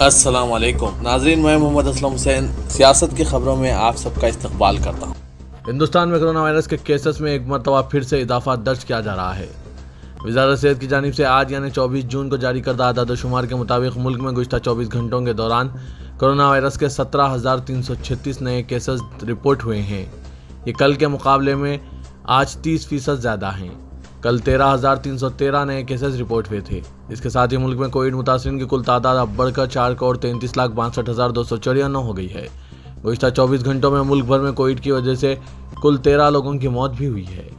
अस्सलाम वालेकुम नाज़रीन, मैं मोहम्मद असलम हुसैन सियासत की खबरों में आप सबका इस्तकबाल करता हूँ। हिंदुस्तान में कोरोना वायरस के केसेस में एक मरतबा फिर से इजाफा दर्ज किया जा रहा है। वज़ारत सेहत की जानिब से आज यानी 24 जून को जारी करदा आदाद-ओ-शुमार के मुताबिक मुल्क में गुज़िश्ता 24 घंटों के दौरान कोरोना वायरस के 17,336 नए केसेस रिपोर्ट हुए हैं। ये कल के मुकाबले में आज 30% ज़्यादा हैं। कल 13,313 नए केसेस रिपोर्ट हुए थे। इसके साथ ही मुल्क में कोविड मुतासिरीन की कुल तादाद अब बढ़कर 4,33,62,54 हो गई है। गुज़िश्ता 24 घंटों में मुल्क भर में कोविड की वजह से कुल 13 लोगों की मौत भी हुई है।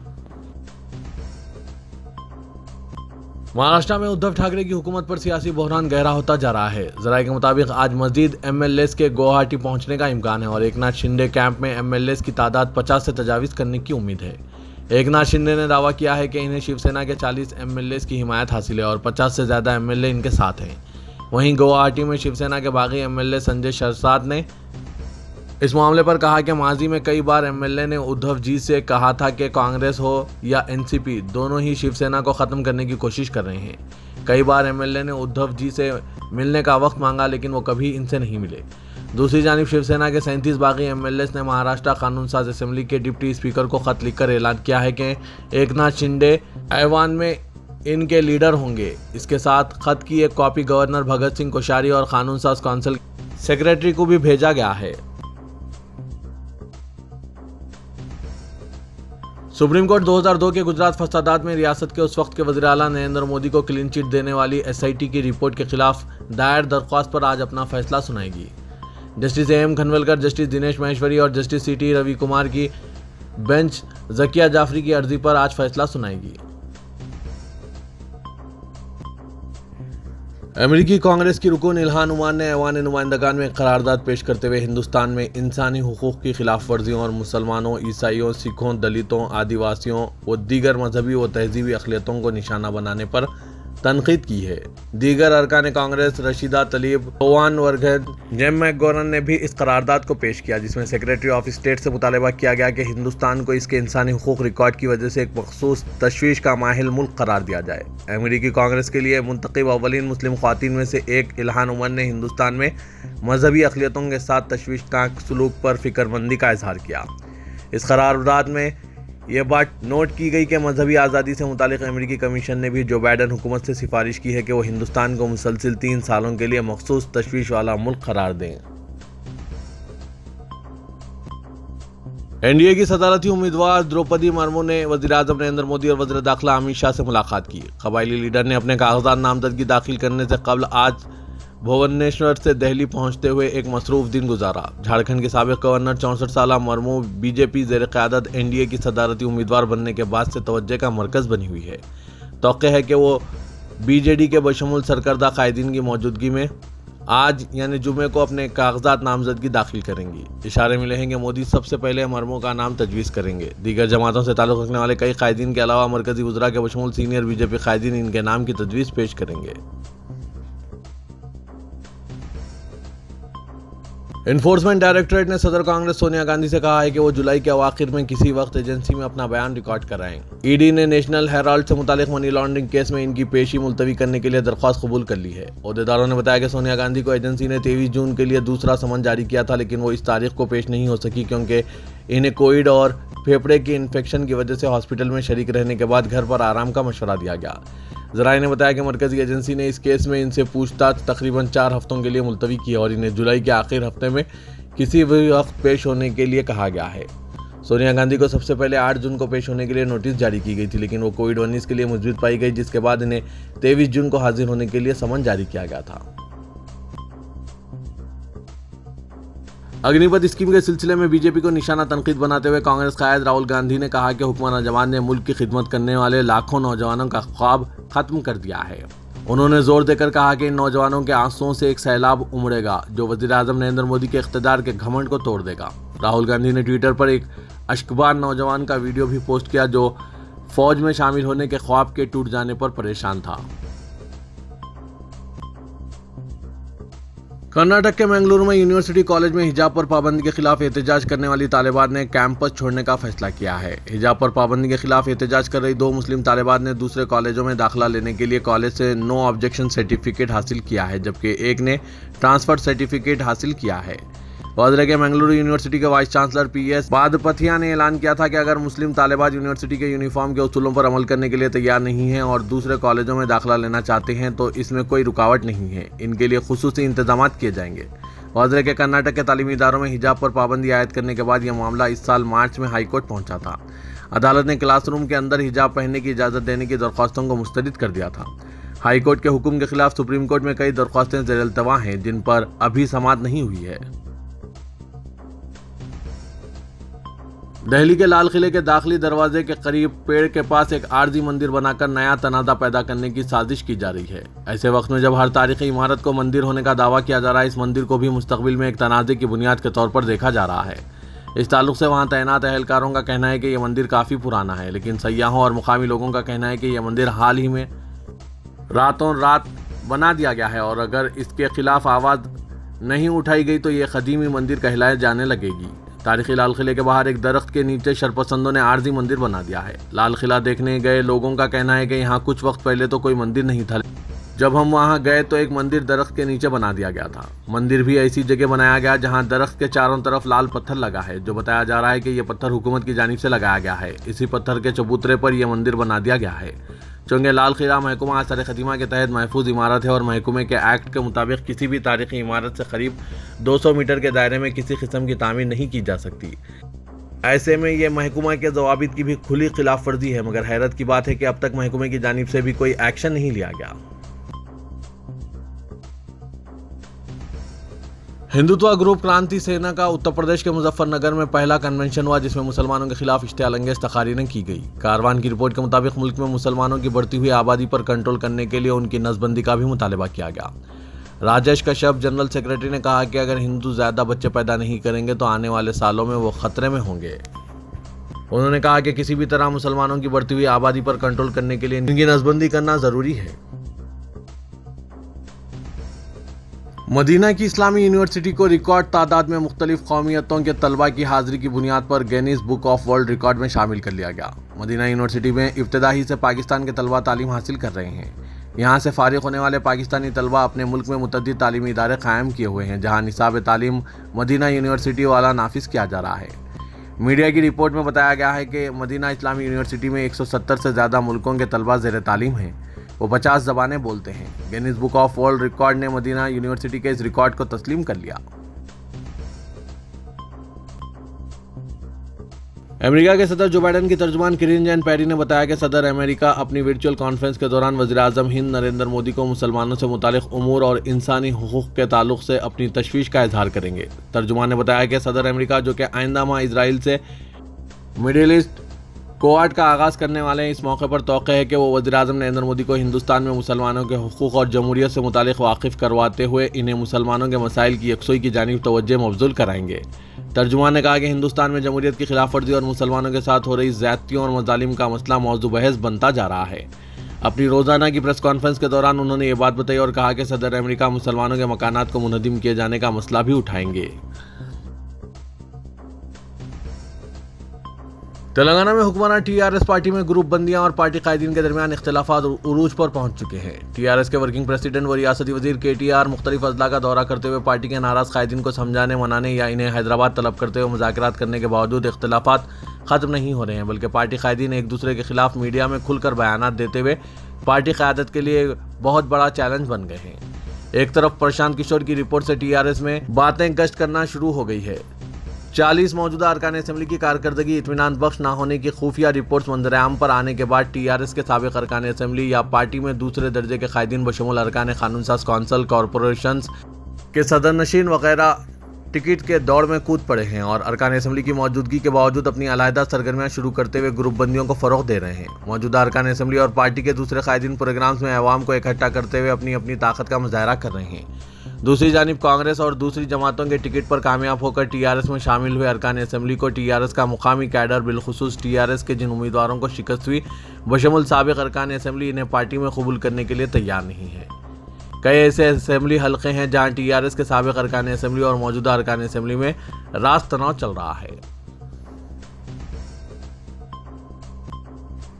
महाराष्ट्र में उद्धव ठाकरे की हुकूमत पर सियासी बहरान गहरा होता जा रहा है। जराये के मुताबिक आज मजीद एमएलएस के गुवाहाटी पहुंचने का इम्कान है और एकनाथ शिंदे कैंप में एमएलएस की तादाद 50 से तजावीज़ करने की उम्मीद है। एकनाथ शिंदे ने दावा किया है कि इन्हें शिवसेना के 40 एमएलएस की हिमायत हासिल है और 50 से ज़्यादा एमएलए इनके साथ हैं। वहीं गुवाहाटी में शिवसेना के बागी एमएलए संजय शरसाद ने इस मामले पर कहा कि माजी में कई बार एमएलए ने उद्धव जी से कहा था कि कांग्रेस हो या एनसीपी दोनों ही शिवसेना को ख़त्म करने की कोशिश कर रहे हैं। कई बार एमएलए ने उद्धव जी से मिलने का वक्त मांगा लेकिन वो कभी इनसे नहीं मिले। दूसरी जानिब शिवसेना के 37 बागी एमएलएस ने महाराष्ट्र कानून साज असेंबली के डिप्टी स्पीकर को खत लिखकर ऐलान किया है कि एकनाथ शिंदे ऐवान में इनके लीडर होंगे। इसके साथ खत की एक कॉपी गवर्नर भगत सिंह कोश्यारी और कानून साज काउंसिल सेक्रेटरी को भी भेजा गया है। सुप्रीम कोर्ट 2002 के गुजरात फसादात में रियासत के उस वक्त के वज़ीर आला नरेंद्र मोदी को क्लीन चिट देने वाली एसआईटी की रिपोर्ट के खिलाफ दायर दरख्वास्त पर आज अपना फैसला सुनाएगी। Justice M Khanwilkar, justice Dinesh Maheshwari और जस्टिस सीटी रवि कुमार की बेंच ज़किया जाफरी की अर्जी पर आज फैसला सुनाएगी। अमेरिकी कांग्रेस की रुकन इल्हान उमान ने ऐवान नुमाइंदगान में करारदाद पेश करते हुए हिंदुस्तान में इंसानी हुकूक की खिलाफ वर्जियों और मुसलमानों, ईसाइयों, सिखों, दलितों, आदिवासियों व दीगर मजहबी व तहजीबी अक़लियतों को निशाना बनाने पर तनकीद की है। दीगर अरकान कांग्रेस रशीदा तलीब, ओवान वर्गन, जेम मैकगोरन ने भी इस करारदाद को पेश किया, जिसमें सेक्रेटरी ऑफ स्टेट से मुतालबा किया गया कि हिंदुस्तान को इसके इंसानी हुकूक रिकॉर्ड की वजह से एक मखसूस तशवीश का माहिल मुल्क करार दिया जाए। अमेरिकी कांग्रेस के लिए मुंतखब अव्वलीन मुस्लिम ख्वातीन में से एक इल्हान उमर ने हिंदुस्तान में मजहबी अक़लियतों के साथ तशवीशनाक सलूक पर फिक्रमंदी का इजहार किया। इस करारदाद में यह बात नोट की गई कि मजहबी आज़ादी से मुतालिक अमेरिकी कमीशन ने भी जो बाइडन हुकूमत से सिफारिश की है कि वो हिंदुस्तान को मुसलसिल 3 सालों के लिए मखसूस तशवीश वाला मुल्क करार दें। एनडीए की सदारती उम्मीदवार द्रौपदी मुर्मू ने वज़ीर-ए-आज़म नरेंद्र मोदी और वज़ीर दाखिला अमित शाह से मुलाकात की। कबायली लीडर ने अपने कागजात नामजदगी दाखिल करने से कबल आज भुवनेश्वर से दिल्ली पहुंचते हुए एक मसरूफ दिन गुजारा। झारखंड के साबिक गवर्नर 64 साला मुर्मू बीजेपी ज़ेर क़यादत एनडीए की सदारती उम्मीदवार बनने के बाद से तवज्जो का मरकज़ बनी हुई है। तौक़्क़े है कि वो बीजेडी के बशमूल सरकर्दा कायदीन की मौजूदगी में आज यानी जुमे को अपने कागजात नामजदगी दाखिल करेंगी। इशारे मिले हैं कि मोदी सबसे पहले मुर्मू का नाम तजवीज़ करेंगे। दीगर जमातों से ताल्लुक़ रखने वाले कई कायदीन के अलावा मरकज़ी वज़रा के बशमूल सीनियर बीजेपी कायदीन इनके नाम की तजवीज़ पेश करेंगे। इन्फोर्समेंट डायरेक्टरेट ने सदर कांग्रेस सोनिया गांधी से कहा है कि वो जुलाई के अवाखिर में किसी वक्त एजेंसी में अपना बयान रिकॉर्ड कराएं। ईडी ने नेशनल हेराल्ड से मुतालिक मनी लॉन्ड्रिंग केस में इनकी पेशी मुलतवी करने के लिए दरख्वास्त कबूल कर ली है। ओहदेदारों ने बताया कि सोनिया गांधी को एजेंसी ने 23 जून के लिए दूसरा समन जारी किया था, लेकिन वो इस तारीख को पेश नहीं हो सकी क्योंकि इन्हें कोविड और फेफड़े की इन्फेक्शन की वजह से हॉस्पिटल में शरीक रहने के बाद घर पर आराम का मशवरा दिया गया। ज़राए ने बताया कि मरकज़ी एजेंसी ने इस केस में इनसे पूछताछ तकरीबन 4 हफ्तों के लिए मुलतवी की और इन्हें जुलाई के आखिर हफ्ते में किसी भी वक्त पेश होने के लिए कहा गया है। सोनिया गांधी को सबसे पहले 8 जून को पेश होने के लिए नोटिस जारी की गई थी, लेकिन वो कोविड-19 के लिए मुजबित पाई गई, जिसके बाद इन्हें 23 जून को हाजिर होने के लिए समन जारी किया गया था। अग्निपथ स्कीम के सिलसिले में बीजेपी को निशाना तनकीद बनाते हुए कांग्रेस कायद राहुल गांधी ने कहा कि हुक्मरान जमान ने मुल्क की खिदमत करने वाले लाखों नौजवानों का ख्वाब खत्म कर दिया है। उन्होंने जोर देकर कहा कि इन नौजवानों के आंसुओं से एक सैलाब उमड़ेगा जो वज़ीर-ए-आज़म नरेंद्र मोदी के इख्तिदार के घमंड को तोड़ देगा। राहुल गांधी ने ट्विटर पर एक अश्कबार नौजवान का वीडियो भी पोस्ट किया जो फौज में शामिल होने के ख्वाब के टूट जाने पर परेशान था। कर्नाटक के मंगलुरु में यूनिवर्सिटी कॉलेज में हिजाब पर पाबंदी के खिलाफ एहतजाज करने वाली तालिबात ने कैंपस छोड़ने का फैसला किया है। हिजाब पर पाबंदी के खिलाफ एहतजाज कर रही 2 मुस्लिम तालिबात ने दूसरे कॉलेजों में दाखिला लेने के लिए कॉलेज से नो ऑब्जेक्शन सर्टिफिकेट हासिल किया है, जबकि एक ने ट्रांसफर सर्टिफिकेट हासिल किया है। वजीर के मंगलुरु यूनिवर्सिटी के वाइस चांसलर PS बादपथिया ने ऐलान किया था कि अगर मुस्लिम तालिबात यूनिवर्सिटी के यूनिफॉर्म के उसूलों पर अमल करने के लिए तैयार नहीं हैं और दूसरे कॉलेजों में दाखिला लेना चाहते हैं तो इसमें कोई रुकावट नहीं है, इनके लिए खुसूसी इंतजाम किए जाएंगे। वजीर के कर्नाटक के तालीमी इदारों में हिजाब पर पाबंदी आयद करने के बाद यह मामला इस साल मार्च में हाईकोर्ट पहुंचा था। अदालत ने क्लासरूम के अंदर हिजाब पहनने की इजाज़त देने की दरख्वास्तों को मुस्तरद कर दिया था। हाईकोर्ट के हुक्म के खिलाफ सुप्रीम कोर्ट में कई दरख्वास्तें ज़ेर-ए-इल्तवा हैं, जिन पर अभी समाअत नहीं हुई है। दिल्ली के लाल किले के दाखिली दरवाजे के करीब पेड़ के पास एक आरजी मंदिर बनाकर नया तनाज़ा पैदा करने की साजिश की जा रही है। ऐसे वक्त में जब हर तारीखी इमारत को मंदिर होने का दावा किया जा रहा है, इस मंदिर को भी मुस्तकबिल में एक तनाज़े की बुनियाद के तौर पर देखा जा रहा है। इस ताल्लुक से वहां तैनात अहलकारों का कहना है कि यह मंदिर काफ़ी पुराना है, लेकिन सयाहों और मुकामी लोगों का कहना है कि यह मंदिर हाल ही में रातों रात बना दिया गया है और अगर इसके खिलाफ आवाज़ नहीं उठाई गई तो ये कदीमी मंदिर कहलाए जाने लगेगी। तारीखी लाल किले के बाहर एक दरख्त के नीचे शरपसंदों ने आरजी मंदिर बना दिया है। लाल किला देखने गए लोगों का कहना है कि यहाँ कुछ वक्त पहले तो कोई मंदिर नहीं था। जब हम वहाँ गए तो एक मंदिर दरख्त के नीचे बना दिया गया था। मंदिर भी ऐसी जगह बनाया गया जहाँ दरख्त के चारों तरफ लाल पत्थर लगा है, जो बताया जा रहा है कि यह पत्थर हुकूमत की जानिब से लगाया गया है। इसी पत्थर के चबूतरे पर यह मंदिर बना दिया गया है। चूँकि लाल किला महकमा असर खदीमा के तहत महफूज इमारत है और महकमे के एक्ट के मुताबिक किसी भी तारीखी इमारत से करीब 200 मीटर के दायरे में किसी किस्म की तामीर नहीं की जा सकती। ऐसे में यह महकमा के ज़वाबित की भी खुली खिलाफ वर्जी है, मगर हैरत की बात है कि अब तक महकमे की जानिब से भी कोई एक्शन नहीं लिया गया। हिंदुत्व ग्रुप क्रांति सेना का उत्तर प्रदेश के मुजफ्फरनगर में पहला कन्वेंशन हुआ, जिसमें मुसलमानों के खिलाफ इश्तियाल-अंगेज़ तकारीरें की गई। कारवान की रिपोर्ट के मुताबिक मुल्क में मुसलमानों की बढ़ती हुई आबादी पर कंट्रोल करने के लिए उनकी नसबंदी का भी मुतालबा किया गया। राजेश कश्यप जनरल सेक्रेटरी ने कहा कि अगर हिंदू ज़्यादा बच्चे पैदा नहीं करेंगे तो आने वाले सालों में वो खतरे में होंगे। उन्होंने कहा कि किसी भी तरह मुसलमानों की बढ़ती हुई आबादी पर कंट्रोल करने के लिए इनकी नसबंदी करना ज़रूरी है। मदीना की इस्लामी यूनिवर्सिटी को रिकॉर्ड तादाद में मुख्तलिफ कौमियतों के तलबा की हाजिरी की बुनियाद पर Guinness book of world record में शामिल कर लिया गया। मदीना यूनिवर्सिटी में इब्तदाई से पाकिस्तान के तलबा तालीम हासिल कर रहे हैं। यहाँ से फारिग होने वाले पाकिस्तानी तलबा अपने मुल्क में मुतअद्दिद तालीमी इदारे कायम किए हुए हैं, जहाँ निसाब तालीम मदीना यूनिवर्सिटी वाला नाफिज किया जा रहा है। मीडिया की रिपोर्ट में बताया गया है कि मदीना इस्लामी यूनिवर्सिटी में 170 से ज़्यादा मुल्कों के तलबा ज़ेर तालीम हैं। वो 50 ज़बानें बोलते हैं। Guinness book of world record ने मदीना यूनिवर्सिटी के इस रिकॉर्ड को तस्लीम कर लिया। अमेरिका के सदर जो बाइडेन की तर्जुमान करीन जैन पेरी ने बताया कि सदर अमेरिका अपनी वर्चुअल कॉन्फ्रेंस के दौरान वज़ीर-ए-आज़म हिंद नरेंद्र मोदी को मुसलमानों से मुतालिक उमूर और इंसानी हुकूक के ताल्लुक से अपनी तशवीश का इजहार करेंगे। तर्जुमान ने बताया कि सदर अमेरिका, जो कि आइंदा माह इजराइल से मिडिल ईस्ट क्वाड का आगाज़ करने वाले हैं, इस मौके पर तौक़े है कि वो वज़ीर-ए-आज़म नरेंद्र मोदी को हिंदुस्तान में मुसलमानों के हुकूक और जमहूरियत से मुतालिक वाकिफ़ करवाते हुए इन्हें मुसलमानों के मसाइल की यकसुई की जानिब तवज्जो मबज़ूल कराएंगे। तर्जुमान ने कहा कि हिंदुस्तान में जमहूरियत की खिलाफ वर्जी और मुसलमानों के साथ हो रही ज़्यादतियों और मज़ालिम का मसला मौजू बहस बनता जा रहा है। अपनी रोज़ाना की प्रेस कॉन्फ्रेंस के दौरान उन्होंने ये बात बताई और कहा कि सदर अमेरिका मुसलमानों के मकानात को मुनहदिम किए जाने का मसला भी उठाएंगे। तेलंगाना में हुक्मरान टीआरएस पार्टी में ग्रुप बंदियां और पार्टी कायदीन के दरमियान इख्तिलाफात उरूज पर पहुंच चुके हैं। टीआरएस के वर्किंग प्रेसिडेंट व रियासती वजीर केटीआर मुख्तलिफ अजला का दौरा करते हुए पार्टी के नाराज कायदीन को समझाने, मनाने या इन्हें हैदराबाद तलब करते हुए मुज़ाकरात करने के बावजूद इख्तिलाफात खत्म नहीं हो रहे हैं, बल्कि पार्टी कायदीन एक दूसरे के खिलाफ मीडिया में खुलकर बयानात देते हुए पार्टी क़यादत के लिए बहुत बड़ा चैलेंज बन गए हैं। एक तरफ प्रशांत किशोर की रिपोर्ट से टीआरएस में बातें गश्त करना शुरू हो गई है। 40 मौजूदा अरकान असम्बली की कारकर्दगी इत्मीनान बख्श ना होने की खुफिया रिपोर्ट्स मंजर-ए-आम पर आने के बाद टीआरएस के साबिक अरकान असम्बली या पार्टी में दूसरे दर्जे के कायदीन बशमूल अरकान कानून साज कौंसल, कॉरपोरेशंस के सदरनशीन वगैरह टिकट के दौड़ में कूद पड़े हैं और अरकान असम्बली की मौजूदगी के बावजूद अपनी अलहदा सरगर्मियाँ शुरू करते हुए ग्रुप बंदियों को फ़रोग़ दे रहे हैं। मौजूदा अरकान असम्बली और पार्टी के दूसरे कायदीन प्रोग्राम्स में अवाम को इकट्ठा करते हुए अपनी अपनी ताकत का मुजाहरा कर रहे हैं। दूसरी जानिब कांग्रेस और दूसरी जमातों के टिकट पर कामयाब होकर टीआरएस में शामिल हुए अरकान असम्बली को टीआरएस का मुकामी कैडर, बिलखुसूस टीआरएस के जिन उम्मीदवारों को शिकस्त हुई बशमूल साबिक अरकान असम्बली, इन्हें पार्टी में कबूल करने के लिए तैयार नहीं है। कई ऐसे असेंबली हलके हैं जहां टीआरएस के साबिक अरकान असेंबली और मौजूदा अरकान असेंबली में रास्त तनाव चल रहा है।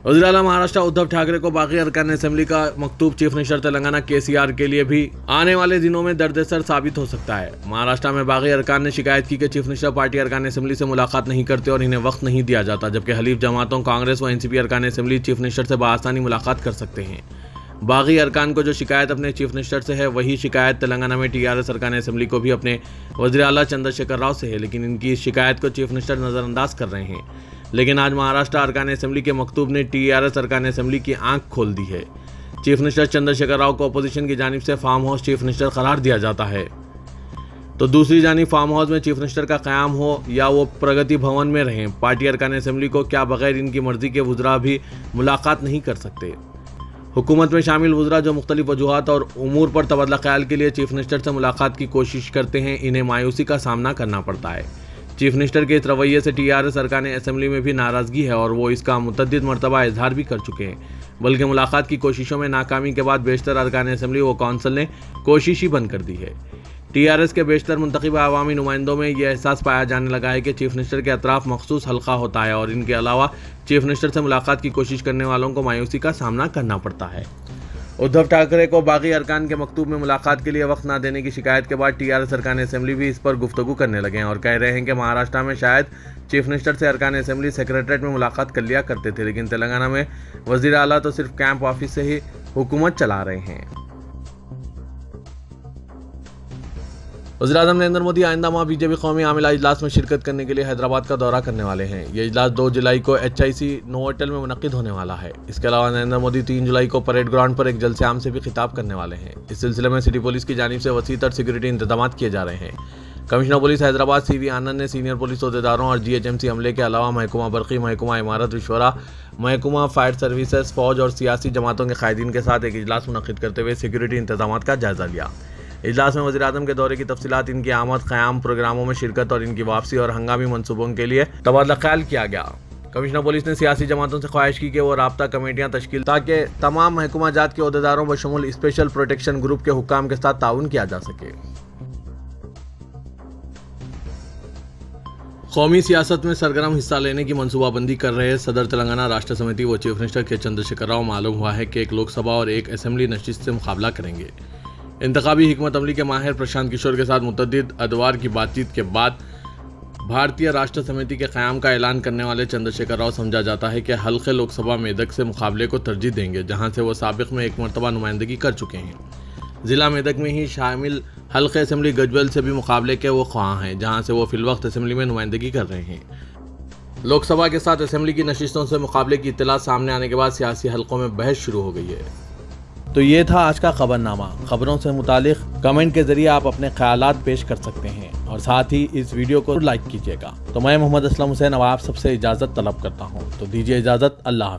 वज़ीर आला महाराष्ट्र उद्धव ठाकरे को बाकी अरकान असेंबली का मकतूब चीफ मिनिस्टर तेलंगाना केसीआर के लिए भी आने वाले दिनों में दर्देसर साबित हो सकता है। महाराष्ट्र में बागी अरकान ने शिकायत की कि चीफ मिनिस्टर पार्टी अरकान असेंबली से मुलाकात नहीं करते और इन्हें वक्त नहीं दिया जाता, जबकि हलीफ जमातों कांग्रेस व एनसीपी अरकान असेंबली चीफ मिनिस्टर से बआसानी मुलाकात कर सकते हैं। बागी अरकान को जो शिकायत अपने चीफ मिनिस्टर से है, वही शिकायत तेलंगाना में टीआरएस अरकान असेंबली को भी अपने वज़ीर आला चंद्रशेखर राव से है, लेकिन इनकी इस शिकायत को चीफ मिनिस्टर नज़रअंदाज कर रहे हैं। लेकिन आज महाराष्ट्र अरकान असेंबली के मकतूब ने टीआरएस अरकान असेंबली की आंख खोल दी है। चीफ मिनिस्टर चंद्रशेखर राव को अपोजिशन की जानिब से फार्म हाउस चीफ मिनिस्टर करार दिया जाता है, तो दूसरी जानिब फार्म हाउस में चीफ मिनिस्टर का क़याम हो या वो प्रगति भवन में रहें, पार्टी अरकान असेंबली को क्या बगैर इनकी मर्जी के वुज़रा भी मुलाकात नहीं कर सकते। हुकूमत में शामिल वुज़रा जो मुख्तलिफ वजूहात और उमूर पर तबादला ख्याल के लिए चीफ मिनिस्टर से मुलाकात की कोशिश करते हैं, इन्हें मायूसी का सामना करना पड़ता है। चीफ मिनिस्टर के इस रवैये से टीआरएस अरकान असेंबली में भी नाराज़गी है और वो इसका मुतअद्दिद मरतबा इजहार भी कर चुके हैं, बल्कि मुलाकात की कोशिशों में नाकामी के बाद बेशतर अरकान असेंबली व कौंसिल ने कोशिश ही बंद कर दी है। टीआरएस के बेशतर मुंतखब अवामी नुमाइंदों में यह एहसास पाया जाने लगा है कि चीफ मिनिस्टर के अतराफ मखसूस हल्का होता है और इनके अलावा चीफ मिनिस्टर से मुलाकात की कोशिश करने वालों को मायूसी का सामना करना पड़ता है। उद्धव ठाकरे को बागी अरकान के मकतूब में मुलाकात के लिए वक्त ना देने की शिकायत के बाद टीआरएस अरकान असेंबली भी इस पर गुफ्तगू करने लगे हैं और कह रहे हैं कि महाराष्ट्र में शायद चीफ मिनिस्टर से अरकान असेंबली सेक्रेटरीट में मुलाकात कर लिया करते थे, लेकिन तेलंगाना में वज़ीर आला तो सिर्फ कैंप ऑफिस से ही हुकूमत चला रहे हैं। वज़ीर आज़म नरेंद्र मोदी आइंदा माह बीजेपी कौमी आमिला इजलास में शिरकत करने के लिए हैदराबाद का दौरा करने वाले हैं। ये इजलास 2 जुलाई को HIC नोवोटेल में मुनक्किद होने वाला है। इसके अलावा नरेंद्र मोदी 3 जुलाई को परेड ग्राउंड पर एक जलसे-आम से भी खिताब करने वाले हैं। इस सिलसिले में सिटी पुलिस की जानिब से वसीतर सिक्योरिटी इंतजाम किए जा रहे हैं। कमिश्नर पुलिस हैदराबाद CV आनंद ने सीनियर पुलिस अहदेदारों और GHMC अमले के अलावा महकमा बरक़ी, महकमा इमारत विश्वरा, महकमा फायर सर्विसेज, फौज और सियासी जमातों के कायदीन के साथ एक इजलास मुनक्किद करते हुए सिक्योरिटी इंतजाम का जायजा लिया। इजलास में वज़ीर आज़म के दौरे की तफसीलात, इनकी आमद, क़याम, प्रोग्रामों में शिरकत और इनकी वापसी और हंगामी मनसूबों के लिए तबादला ख्याल किया गया। कमिश्नर पुलिस ने सियासी जमातों से ख्वाहिश की कि वो राब्ता कमेटियां तश्कील ताकि तमाम महकमा जात के अहदेदारों बशमूल स्पेशल प्रोटेक्शन ग्रुप के हुक्काम के साथ ताउन किया जा सके। कौमी सियासत में सरगर्म हिस्सा लेने की मनसूबाबंदी कर रहे सदर तेलंगाना राष्ट्र समिति व चीफ मिनिस्टर के चंद्रशेखर राव मालूम हुआ है कि एक लोकसभा और एक असेंबली नशिस्त से मुकाबला करेंगे। इंतखाबी हिकमत अमली के माहिर प्रशांत किशोर के साथ मुतअद्दिद अदवार की बातचीत के बाद भारतीय राष्ट्र समिति के क़याम का ऐलान करने वाले चंद्रशेखर राव समझा जाता है कि हल्के लोकसभा मेदक से मुकाबले को तरजीह देंगे, जहां से वो साबिक में एक मरतबा नुमाइंदगी कर चुके हैं। ज़िला मेदक में ही शामिल हल्के असेंबली गजबल से भी मुकाबले के वो ख्वाह हैं, जहां से वो फिलवक्त असेंबली में नुमाइंदगी कर रहे हैं। लोकसभा के साथ असेंबली की नशिस्तों से मुकाबले की इत्तला सामने आने के बाद सियासी हलकों में बहस शुरू हो गई है। तो ये था आज का खबरनामा। खबरों से मुतालिक कमेंट के जरिए आप अपने ख्यालात पेश कर सकते हैं और साथ ही इस वीडियो को लाइक कीजिएगा। तो मैं मोहम्मद असलम हुसैन अब आप सबसे इजाज़त तलब करता हूँ, तो दीजिए इजाज़त। अल्लाह।